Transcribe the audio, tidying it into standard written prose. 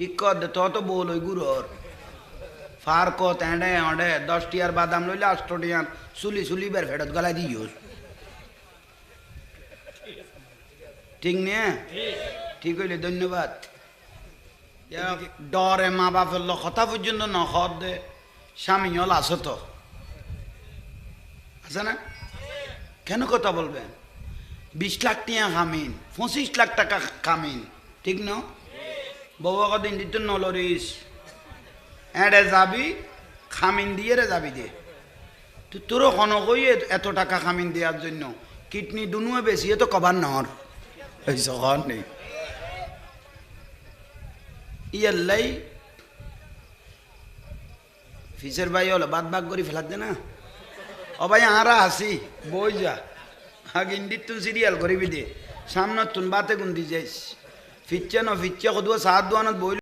ঠিক কর দে তো তো বল ওই গুরুর ফার কত এঁডে অঁডে 10 টিয়ার বাদাম লইলে 8 টিয়ার সুলি সুলি বের ফেরত গলায় দিও ঠিক নিয়ে ঠিক হইলে ধন্যবাদ ডরে মা বাপের কথা পর্যন্ত নখদ দে স্বামী হল আসো তো আছে না কেন কথা বলবেন 20 লাখ টিয়া কামিন 25 লাখ টাকা কামিন ঠিক ন বউ কদিন দিত নলরিস এড়ে যাবি খামিন দিয়ে রে যাবি দে তো তোরও কোনো কই এত টাকা খামিন দেওয়ার জন্য কিডনি দুনুয়ে বেশি তো কবার নহর এই সহর নেই ইয়াল্লাই ফিসের ভাই হলো বাদ বাগ করে ফেলাত দে না ও ভাই আরা আসি বই যা আগে ইন্দির তুন সিরিয়াল করিবি দে সামনে তুন বাতে গুন্দি যাইস ফিচ্ছে ন ফিচ্ছে কদুয়া সাত দোয়ানত বই